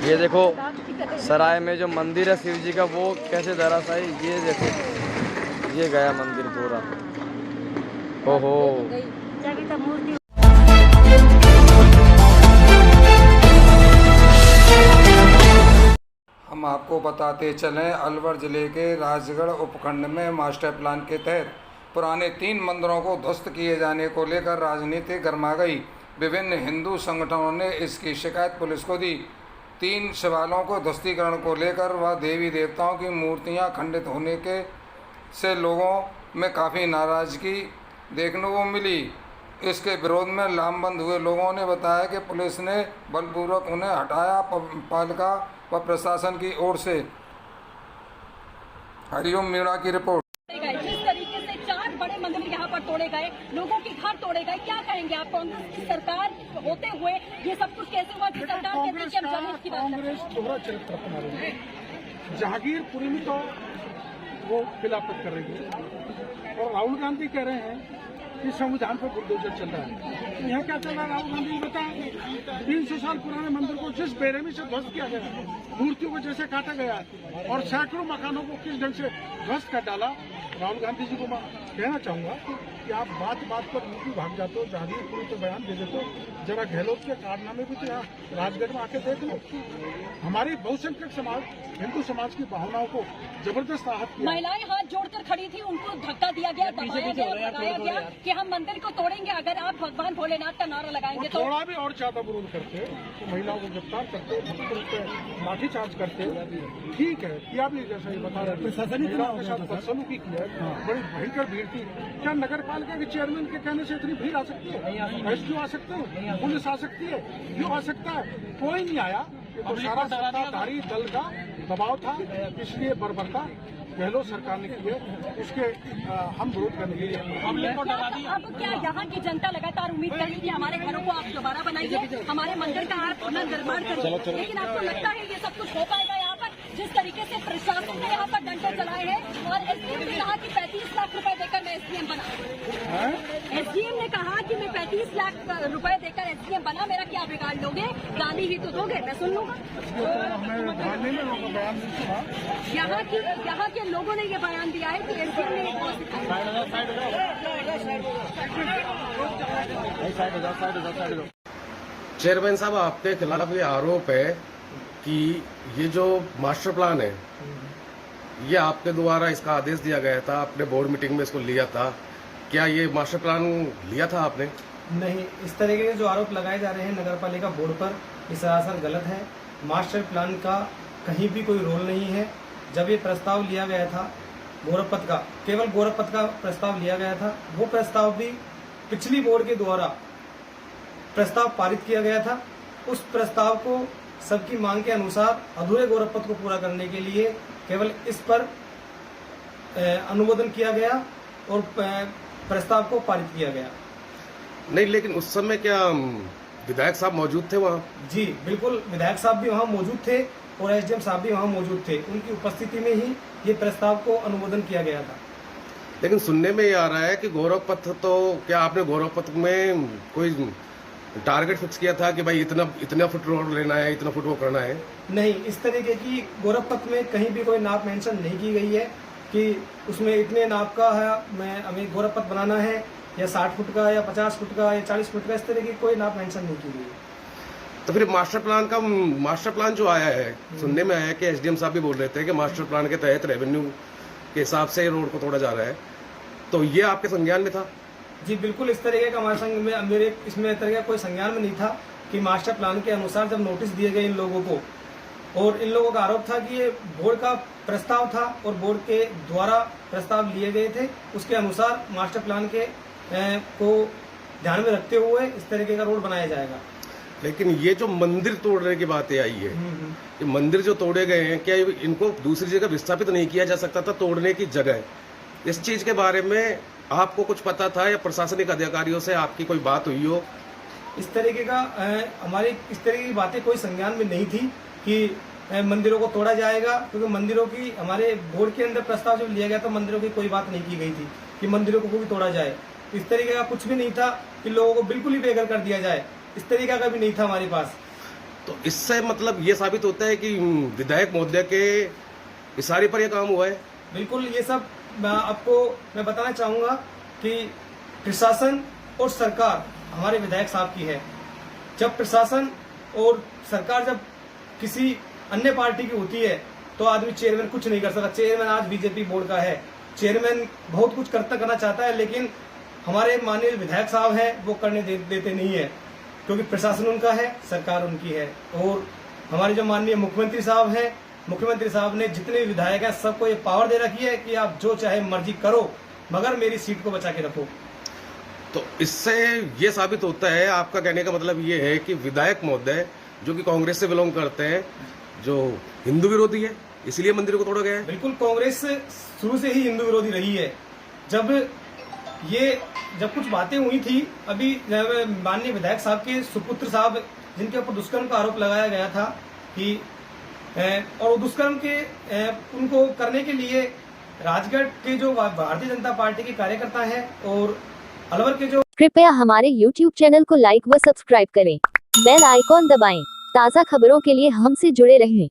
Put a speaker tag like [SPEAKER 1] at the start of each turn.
[SPEAKER 1] ये देखो सराय में जो मंदिर है शिव जी का वो कैसे धराशायी, ये देखो ये गया मंदिर पूरा। ओहो
[SPEAKER 2] हम आपको बताते चलें, अलवर जिले के राजगढ़ उपखंड में मास्टर प्लान के तहत पुराने 3 मंदिरों को ध्वस्त किए जाने को लेकर राजनीति गर्मा गई। विभिन्न हिंदू संगठनों ने इसकी शिकायत पुलिस को दी। 3 शिवालयों को ध्वस्तीकरण को लेकर व देवी देवताओं की मूर्तियां खंडित होने के से लोगों में काफ़ी नाराजगी देखने को मिली। इसके विरोध में लामबंद हुए लोगों ने बताया कि पुलिस ने बलपूर्वक उन्हें हटाया। पालिका व प्रशासन की ओर से। हरिओम मीणा की रिपोर्ट।
[SPEAKER 3] जिस तरीके से 4 बड़े मंदिर यहाँ पर तोड़े गए, लोगों के घर तोड़े गए, क्या कहेंगे आप? कांग्रेस की सरकार होते हुए ये सब कुछ कैसे हुआ? सरकार कहती है कि हम जनहित की बात करते हैं।
[SPEAKER 4] कांग्रेस दोहरा चरित्र अपना रही है। जहांगीरपुरी में तो वो खिलाफत कर रही है और राहुल गांधी कह रहे हैं कि संविधान पर बुलडोजर चल रहा है। तो यहाँ क्या चल रहा है? राहुल गांधी ने बताया 300 साल पुराने मंदिर को जिस बेरहमी से ध्वस्त किया गया, मूर्तियों को जैसे काटा गया और सैकड़ों मकानों को किस ढंग से ध्वस्त कर डाला। राहुल गांधी जी को मैं कहना चाहूंगा कि आप बात बात पर यूपी भाग जाते हो, जहांगीरपुरी तो बयान दे देते हो, जरा गहलोत के कारनामे भी तो यहाँ राजगढ़ में आके देख लो। हमारी बहुसंख्यक समाज, हिंदू समाज की भावनाओं को जबरदस्त आहत किया।
[SPEAKER 3] महिलाएं हाथ जोड़कर खड़ी थी, उनको धक्का दिया गया, दबाया गया, बताया गया कि हम मंदिर को तोड़ेंगे अगर आप भगवान भोलेनाथ का नारा लगाएंगे तो।
[SPEAKER 4] थोड़ा भी और ज्यादा विरोध करते तो महिलाओं को गिरफ्तार करते, लाठीचार्ज करते। ठीक है, किया भी जैसा ये बता रहे थे, महिलाओं के साथ बदसलूकी किया, बड़ी भयंकर भीड़ थी। क्या नगर पालिका के चेयरमैन के कहने से इतनी भीड़ आ सकती है? एसडीओ आ सकते हैं, पुलिस आ सकती है, क्यों आ सकता है? कोई नहीं आया। तो सारा सत्ताधारी दल का दबाव था, इसलिए बर्बरता गहलोत सरकार ने की है, उसके हम विरोध करने के लिए।
[SPEAKER 3] अब क्या यहाँ की जनता लगातार उम्मीद कर रही है कि हमारे घरों को आप दोबारा बनाइए, हमारे मंदिर का आप पुनर्निर्माण करिए, लेकिन आपको लगता है ये सब कुछ हो पाएगा यहाँ पर? जिस तरीके से प्रशासन ने यहाँ पर डंडे चलाए हैं और एसडीएम ने कहा कि 35 लाख रुपए देकर मैं एसडीएम बना। एसडीएम ने कहा कि मैं 35 लाख रुपए देकर एसडीएम बना, मेरा क्या बिगाड़ लोगे? गाली ही तो दोगे, मैं सुन लूंगा। यहाँ के लोगों ने ये बयान दिया है कि एसडीएम ने
[SPEAKER 5] चेयरमैन साहब, आपके खिलाफ ये आरोप है कि ये जो मास्टर प्लान है ये आपके द्वारा इसका आदेश दिया गया था, आपने बोर्ड मीटिंग में इसको लिया था, क्या ये मास्टर प्लान लिया था आपने?
[SPEAKER 6] नहीं, इस तरीके के जो आरोप लगाए जा रहे हैं नगर पालिका बोर्ड पर, ये सरासर गलत है। मास्टर प्लान का कहीं भी कोई रोल नहीं है। जब ये प्रस्ताव लिया गया था गोरखपथ का, केवल गोरखपथ का प्रस्ताव लिया गया था, वो प्रस्ताव भी पिछली बोर्ड के द्वारा प्रस्ताव पारित किया गया था। उस प्रस्ताव को सबकी मांग के अनुसार अधूरे गोरखपथ को पूरा करने के लिए केवल इस पर अनुमोदन किया गया और प्रस्ताव को पारित किया गया।
[SPEAKER 5] नहीं, लेकिन उस समय क्या विधायक साहब मौजूद थे वहाँ?
[SPEAKER 6] जी बिल्कुल, विधायक साहब भी वहाँ मौजूद थे और एसडीएम साहब भी वहाँ मौजूद थे। उनकी उपस्थिति में ही ये प्रस्ताव को अनुमोदन किया गया था।
[SPEAKER 5] लेकिन सुनने में ये आ रहा है कि गोरखपथ, तो क्या आपने गोरखपथ में कोई टारगेट फिक्स किया था कि भाई इतना फुट रोड लेना है, इतना फुट वो करना है?
[SPEAKER 6] नहीं, इस तरीके की गोरखपथ में कहीं भी कोई नाप मेंशन नहीं की गई है कि उसमें इतने नाप का है, हमें गोरखपथ बनाना है या 60 फुट का या 50 फुट का या 40 फुट का, इस तरह की कोई नाप मेंशन नहीं की गई है।
[SPEAKER 5] तो फिर मास्टर प्लान जो आया है, सुनने में आया है कि एसडीएम साहब भी बोल रहे थे कि मास्टर प्लान के तहत रेवेन्यू के हिसाब से रोड को तोड़ा जा रहा है, तो ये आपके संज्ञान में था?
[SPEAKER 6] जी बिल्कुल, इस तरीके का हमारे संग में मेरे इसमें तरह कोई संज्ञान में नहीं था कि मास्टर प्लान के अनुसार जब नोटिस दिए गए इन लोगों को, और इन लोगों का आरोप था कि ये बोर्ड का प्रस्ताव था और बोर्ड के द्वारा प्रस्ताव लिए गए थे, उसके अनुसार मास्टर प्लान के को ध्यान में रखते हुए इस तरीके का रोड बनाया जाएगा।
[SPEAKER 5] लेकिन ये जो मंदिर तोड़ने की बातें आई है, ये मंदिर जो तोड़े गए हैं, क्या इनको दूसरी जगह विस्थापित नहीं किया जा सकता था तोड़ने की जगह? इस चीज के बारे में आपको कुछ पता था या प्रशासनिक अधिकारियों से आपकी कोई बात हुई हो?
[SPEAKER 6] इस तरीके का हमारी इस तरीके की बातें कोई संज्ञान में नहीं थी कि मंदिरों को तोड़ा जाएगा, क्योंकि मंदिरों की हमारे बोर्ड के अंदर प्रस्ताव जब लिया गया तो मंदिरों की कोई बात नहीं की गई थी कि मंदिरों को भी तोड़ा जाए। इस तरीके का कुछ भी नहीं था कि लोगों को बिल्कुल ही बेघर कर दिया जाए, इस तरीके का भी नहीं था हमारे पास।
[SPEAKER 5] तो इससे मतलब ये साबित होता है कि विधायक महोदय के इशारे पर यह काम हुआ है।
[SPEAKER 6] बिल्कुल, ये सब आपको मैं बताना चाहूँगा कि प्रशासन और सरकार हमारे विधायक साहब की है। जब प्रशासन और सरकार जब किसी अन्य पार्टी की होती है तो आदमी चेयरमैन कुछ नहीं कर सकता। चेयरमैन आज बीजेपी बोर्ड का है, चेयरमैन बहुत कुछ करना चाहता है, लेकिन हमारे माननीय विधायक साहब हैं वो करने देते नहीं है, क्योंकि प्रशासन उनका है, सरकार उनकी है। और हमारे जो माननीय मुख्यमंत्री साहब हैं, मुख्यमंत्री साहब ने जितने विधायक हैं सबको ये पावर दे रखी है कि आप जो चाहे मर्जी करो, मगर मेरी सीट को बचा के रखो।
[SPEAKER 5] तो इससे ये साबित होता है, आपका कहने का मतलब ये है कि विधायक महोदय जो कि कांग्रेस से बिलोंग करते हैं, जो हिंदू विरोधी है, इसलिए मंदिर को तोड़ा गया है।
[SPEAKER 6] बिल्कुल, कांग्रेस शुरू से ही हिंदू विरोधी रही है। जब कुछ बातें हुई थी, अभी माननीय विधायक साहब के सुपुत्र साहब जिनके ऊपर दुष्कर्म का आरोप लगाया गया था कि और दुष्कर्म के उनको करने के लिए राजगढ़ के जो भारतीय जनता पार्टी के कार्यकर्ता हैं और अलवर के जो,
[SPEAKER 7] कृपया हमारे YouTube चैनल को लाइक व सब्सक्राइब करें, बेल आइकॉन दबाएं, ताज़ा खबरों के लिए हमसे जुड़े रहें।